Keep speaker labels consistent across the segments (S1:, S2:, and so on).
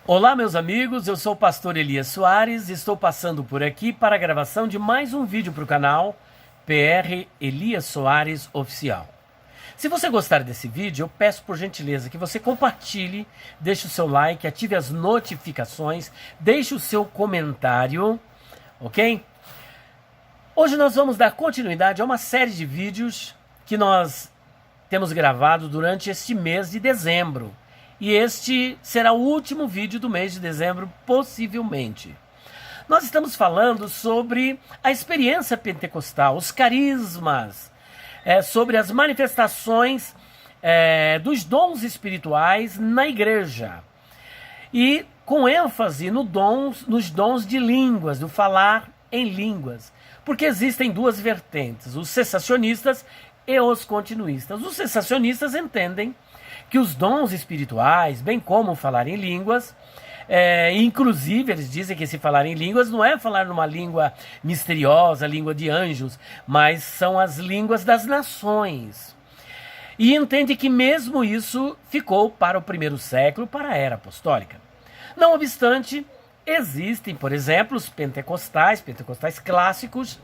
S1: Olá, meus amigos, eu sou o pastor Elias Soares e estou passando por aqui para a gravação de mais um vídeo para o canal PR Elias Soares Oficial. Se você gostar desse vídeo, eu peço por gentileza que você compartilhe, deixe o seu like, ative as notificações, deixe o seu comentário, ok? Hoje nós vamos dar continuidade a uma série de vídeos que nós temos gravado durante este mês de dezembro. E este será o último vídeo do mês de dezembro, possivelmente. Nós estamos falando sobre a experiência pentecostal, os carismas, sobre as manifestações dos dons espirituais na igreja. E com ênfase nos dons de línguas, do falar em línguas. Porque existem duas vertentes, os cessacionistas e os continuistas. Os cessacionistas entendem que os dons espirituais, bem como falar em línguas, inclusive eles dizem que se falar em línguas não é falar numa língua misteriosa, língua de anjos, mas são as línguas das nações. E entende que mesmo isso ficou para o primeiro século, para a era apostólica. Não obstante, existem, por exemplo, os pentecostais clássicos,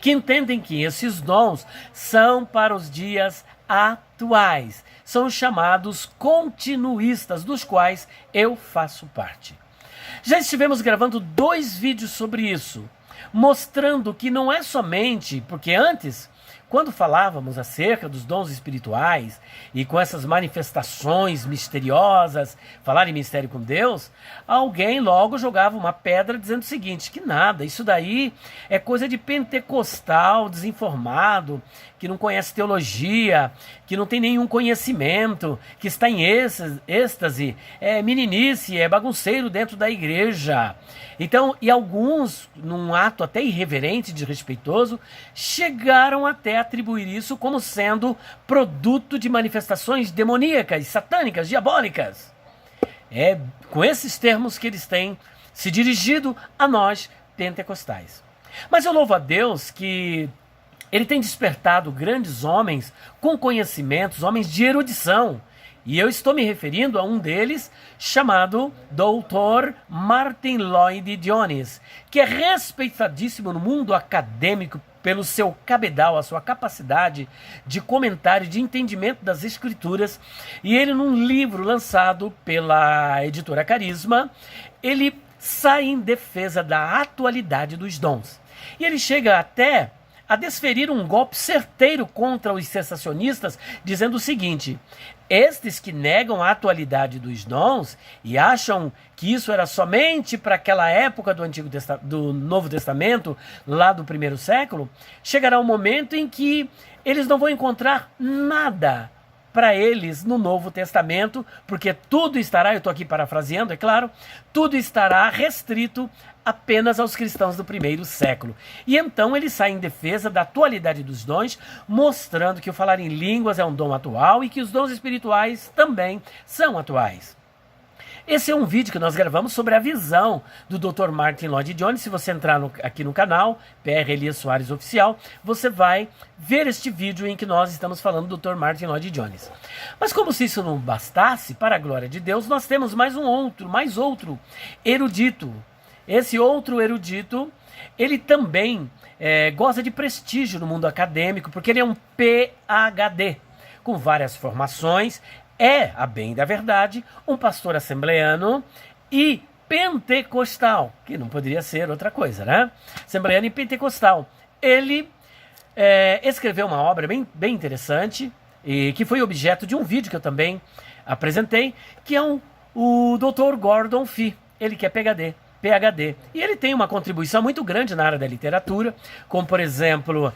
S1: que entendem que esses dons são para os dias atuais. São os chamados continuistas, dos quais eu faço parte. Já estivemos gravando 2 vídeos sobre isso, mostrando que não é somente, porque antes, quando falávamos acerca dos dons espirituais e com essas manifestações misteriosas, falar em mistério com Deus, alguém logo jogava uma pedra dizendo o seguinte, que nada, isso daí é coisa de pentecostal desinformado, que não conhece teologia, que não tem nenhum conhecimento, que está em êxtase, é meninice, é bagunceiro dentro da igreja. Então, e alguns, num ato até irreverente, desrespeitoso, chegaram até a atribuir isso como sendo produto de manifestações demoníacas, satânicas, diabólicas. É com esses termos que eles têm se dirigido a nós pentecostais. Mas eu louvo a Deus que Ele tem despertado grandes homens com conhecimentos, homens de erudição. E eu estou me referindo a um deles chamado Dr. Martyn Lloyd-Jones, que é respeitadíssimo no mundo acadêmico pelo seu cabedal, a sua capacidade de comentário, de entendimento das escrituras. E ele, num livro lançado pela editora Carisma, ele sai em defesa da atualidade dos dons. E ele chega até a desferir um golpe certeiro contra os cessacionistas, dizendo o seguinte: estes que negam a atualidade dos dons e acham que isso era somente para aquela época do Novo Testamento, lá do primeiro século, chegará um momento em que eles não vão encontrar nada para eles no Novo Testamento, porque tudo estará, eu estou aqui parafraseando, é claro, tudo estará restrito apenas aos cristãos do primeiro século. E então ele sai em defesa da atualidade dos dons, mostrando que o falar em línguas é um dom atual e que os dons espirituais também são atuais. Esse é um vídeo que nós gravamos sobre a visão do Dr. Martyn Lloyd-Jones. Se você entrar aqui no canal, PR Elias Soares Oficial, você vai ver este vídeo em que nós estamos falando do Dr. Martyn Lloyd-Jones. Mas como se isso não bastasse, para a glória de Deus, nós temos mais outro erudito. Esse outro erudito, ele também goza de prestígio no mundo acadêmico, porque ele é um PhD, com várias formações. É, a bem da verdade, um pastor assembleano e pentecostal, que não poderia ser outra coisa, né? Assembleano e pentecostal. Ele escreveu uma obra bem interessante, e que foi objeto de um vídeo que eu também apresentei, que é o Dr. Gordon Fee, ele que é PhD. E ele tem uma contribuição muito grande na área da literatura, como, por exemplo,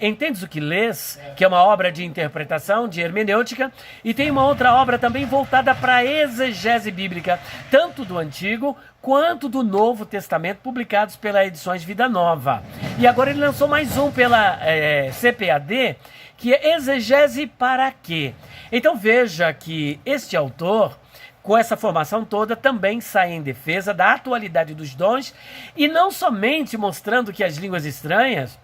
S1: Entendes o que Lês, que é uma obra de interpretação, de hermenêutica, e tem uma outra obra também voltada para a exegese bíblica, tanto do Antigo quanto do Novo Testamento, publicados pela Edições Vida Nova. E agora ele lançou mais um pela CPAD, que é Exegese para quê? Então veja que este autor, com essa formação toda, também sai em defesa da atualidade dos dons, e não somente mostrando que as línguas estranhas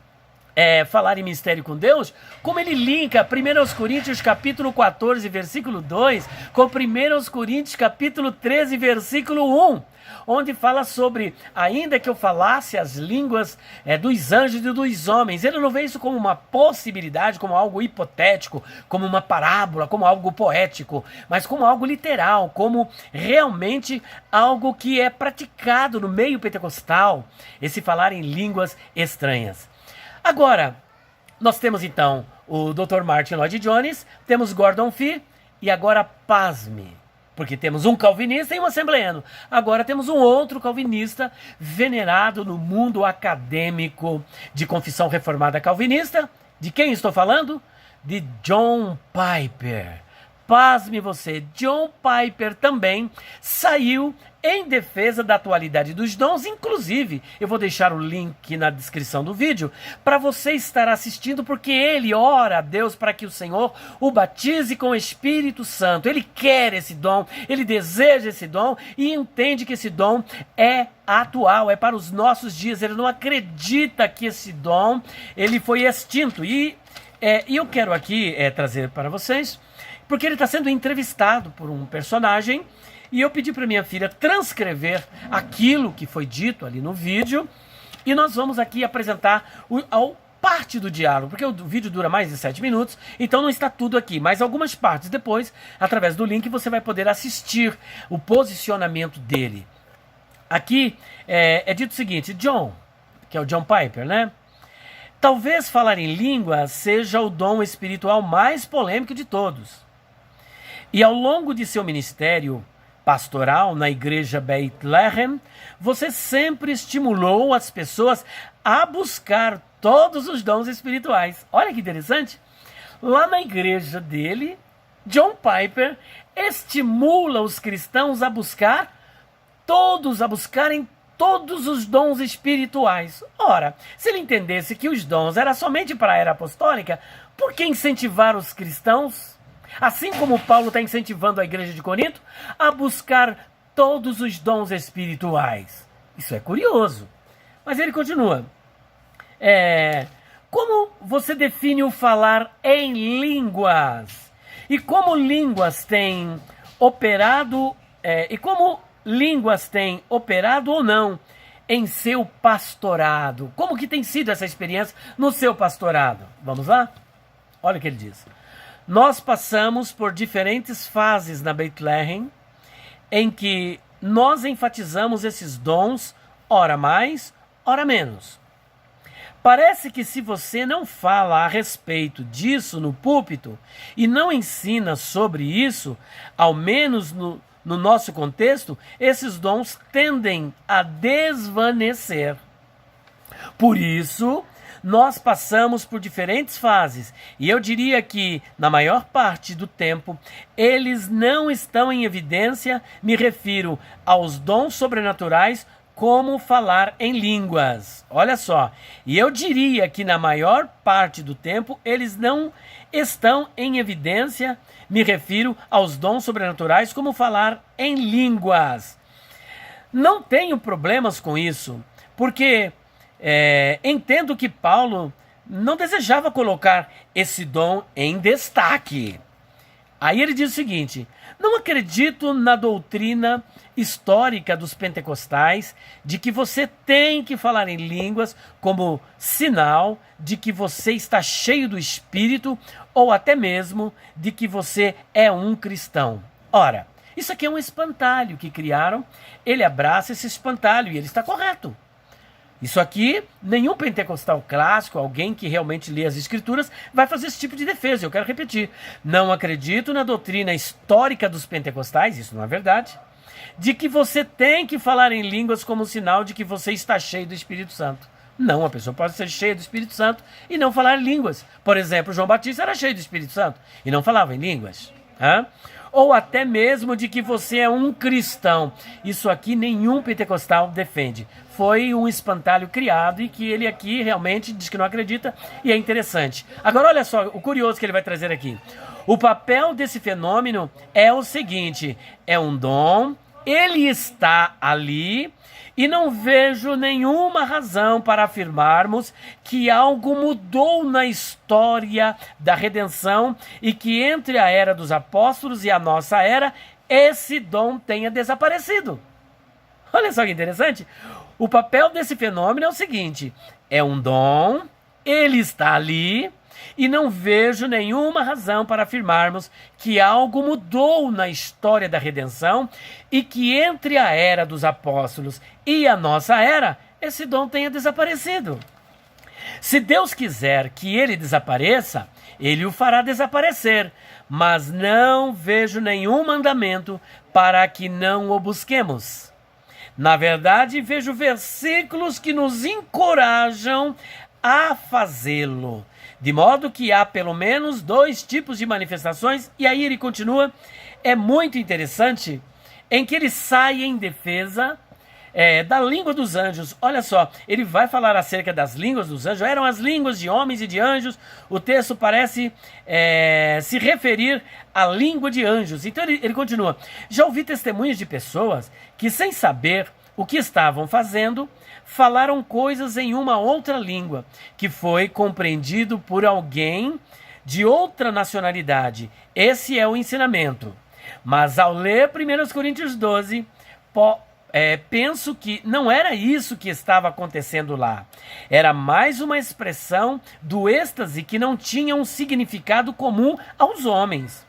S1: falar em mistério com Deus, como ele linka 1 Coríntios capítulo 14, versículo 2, com 1 Coríntios capítulo 13, versículo 1, onde fala sobre, ainda que eu falasse as línguas dos anjos e dos homens. Ele não vê isso como uma possibilidade, como algo hipotético, como uma parábola, como algo poético, mas como algo literal, como realmente algo que é praticado no meio pentecostal, esse falar em línguas estranhas. Agora, nós temos então o Dr. Martin Lloyd Jones, temos Gordon Fee e agora pasme, porque temos um calvinista e um assembleano. Agora temos um outro calvinista venerado no mundo acadêmico de confissão reformada calvinista. De quem estou falando? De John Piper. Pasme você, John Piper também saiu em defesa da atualidade dos dons. Inclusive, eu vou deixar o link na descrição do vídeo para você estar assistindo, porque ele ora a Deus para que o Senhor o batize com o Espírito Santo. Ele quer esse dom, ele deseja esse dom e entende que esse dom é atual, é para os nossos dias. Ele não acredita que esse dom ele foi extinto. E eu quero aqui trazer para vocês, porque ele está sendo entrevistado por um personagem, e eu pedi para minha filha transcrever aquilo que foi dito ali no vídeo, e nós vamos aqui apresentar parte do diálogo, porque o vídeo dura mais de 7 minutos, então não está tudo aqui, mas algumas partes depois, através do link, você vai poder assistir o posicionamento dele. Aqui é dito o seguinte: John, que é o John Piper, né? Talvez falar em língua seja o dom espiritual mais polêmico de todos. E ao longo de seu ministério pastoral na igreja Bethlehem, você sempre estimulou as pessoas a buscar todos os dons espirituais. Olha que interessante. Lá na igreja dele, John Piper estimula os cristãos a buscarem todos os dons espirituais. Ora, se ele entendesse que os dons eram somente para a era apostólica, por que incentivar os cristãos, assim como Paulo está incentivando a igreja de Corinto, a buscar todos os dons espirituais? Isso é curioso. Mas ele continua. Como você define o falar em línguas? E como línguas têm operado ou não em seu pastorado? Como que tem sido essa experiência no seu pastorado? Vamos lá? Olha o que ele diz. Nós passamos por diferentes fases na Bethlehem em que nós enfatizamos esses dons, ora mais, ora menos. Parece que se você não fala a respeito disso no púlpito e não ensina sobre isso, ao menos no nosso contexto, esses dons tendem a desvanecer. Por isso, nós passamos por diferentes fases, e eu diria que, na maior parte do tempo, eles não estão em evidência. Me refiro aos dons sobrenaturais, como falar em línguas. Olha só, e eu diria que na maior parte do tempo eles não estão em evidência. Me refiro aos dons sobrenaturais, como falar em línguas. Não tenho problemas com isso, porque entendo que Paulo não desejava colocar esse dom em destaque. Aí ele diz o seguinte: não acredito na doutrina histórica dos pentecostais de que você tem que falar em línguas como sinal de que você está cheio do Espírito, ou até mesmo de que você é um cristão. Ora, isso aqui é um espantalho que criaram. Ele abraça esse espantalho e ele está correto. Isso aqui, nenhum pentecostal clássico, alguém que realmente lê as escrituras, vai fazer esse tipo de defesa. Eu quero repetir. Não acredito na doutrina histórica dos pentecostais, isso não é verdade, de que você tem que falar em línguas como sinal de que você está cheio do Espírito Santo. Não, a pessoa pode ser cheia do Espírito Santo e não falar línguas. Por exemplo, João Batista era cheio do Espírito Santo e não falava em línguas. Ou até mesmo de que você é um cristão. Isso aqui nenhum pentecostal defende. Foi um espantalho criado e que ele aqui realmente diz que não acredita, e é interessante. Agora olha só o curioso que ele vai trazer aqui. O papel desse fenômeno é o seguinte: é um dom Ele está ali e não vejo nenhuma razão para afirmarmos que algo mudou na história da redenção e que entre a era dos apóstolos e a nossa era, esse dom tenha desaparecido. Olha só que interessante. O papel desse fenômeno é o seguinte: é um dom, ele está ali, e não vejo nenhuma razão para afirmarmos que algo mudou na história da redenção e que entre a era dos apóstolos e a nossa era, esse dom tenha desaparecido. Se Deus quiser que ele desapareça, ele o fará desaparecer, mas não vejo nenhum mandamento para que não o busquemos. Na verdade, vejo versículos que nos encorajam a fazê-lo. De modo que há pelo menos 2 tipos de manifestações, e aí ele continua, é muito interessante, em que ele sai em defesa da língua dos anjos. Olha só, ele vai falar acerca das línguas dos anjos, eram as línguas de homens e de anjos, o texto parece se referir à língua de anjos. Então ele continua, já ouvi testemunhos de pessoas que sem saber o que estavam fazendo, falaram coisas em uma outra língua, que foi compreendido por alguém de outra nacionalidade. Esse é o ensinamento. Mas ao ler 1 Coríntios 12, penso que não era isso que estava acontecendo lá. Era mais uma expressão do êxtase que não tinha um significado comum aos homens.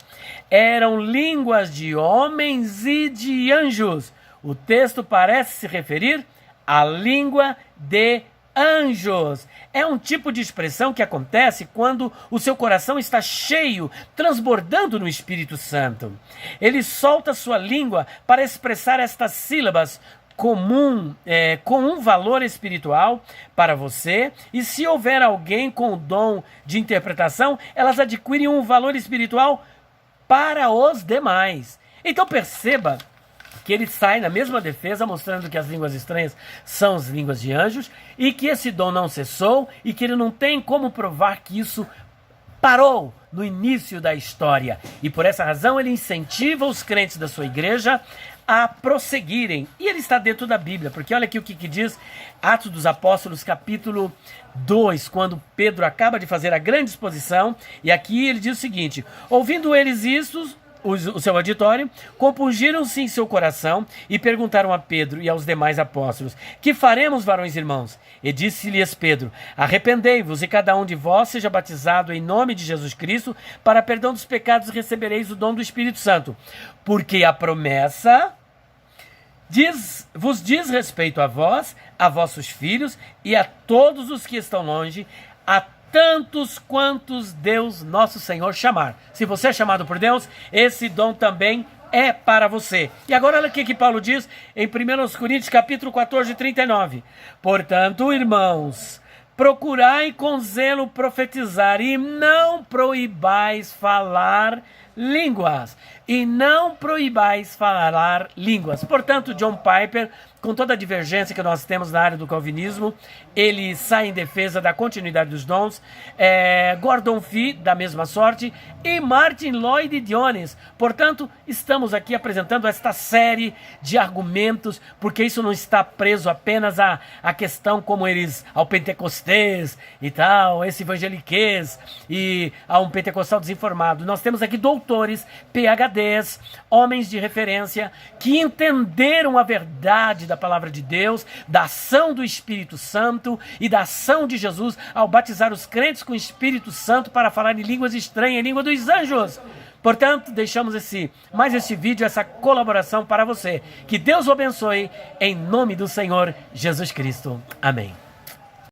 S1: Eram línguas de homens e de anjos. O texto parece se referir à língua de anjos. É um tipo de expressão que acontece quando o seu coração está cheio, transbordando no Espírito Santo. Ele solta sua língua para expressar estas sílabas com um valor espiritual para você, e se houver alguém com o dom de interpretação, elas adquirem um valor espiritual para os demais. Então perceba que ele sai na mesma defesa, mostrando que as línguas estranhas são as línguas de anjos, e que esse dom não cessou, e que ele não tem como provar que isso parou no início da história. E por essa razão ele incentiva os crentes da sua igreja a prosseguirem. E ele está dentro da Bíblia, porque olha aqui o que diz Atos dos Apóstolos, capítulo 2, quando Pedro acaba de fazer a grande exposição, e aqui ele diz o seguinte: ouvindo eles isso, o seu auditório, compungiram-se em seu coração e perguntaram a Pedro e aos demais apóstolos: que faremos, varões irmãos? E disse-lhes Pedro: arrependei-vos e cada um de vós seja batizado em nome de Jesus Cristo para perdão dos pecados e recebereis o dom do Espírito Santo, porque a promessa vos diz respeito a vós, a vossos filhos e a todos os que estão longe, a tantos quantos Deus nosso Senhor chamar. Se você é chamado por Deus, esse dom também é para você. E agora olha o que Paulo diz em 1 Coríntios capítulo 14, 39. Portanto, irmãos, procurai com zelo profetizar e não proibais falar línguas. E não proibais falar línguas. Portanto, John Piper, com toda a divergência que nós temos na área do calvinismo, ele sai em defesa da continuidade dos dons. Gordon Fee, da mesma sorte, e Martin Lloyd Jones. Portanto, estamos aqui apresentando esta série de argumentos, porque isso não está preso apenas à questão como eles, ao pentecostés e tal, esse evangeliquez, e a um pentecostal desinformado. Nós temos aqui doutores, PhDs, homens de referência, que entenderam a verdade da palavra de Deus, da ação do Espírito Santo e da ação de Jesus ao batizar os crentes com o Espírito Santo para falar em línguas estranhas, em língua dos anjos. Portanto, deixamos mais esse vídeo, essa colaboração para você. Que Deus o abençoe, em nome do Senhor Jesus Cristo. Amém.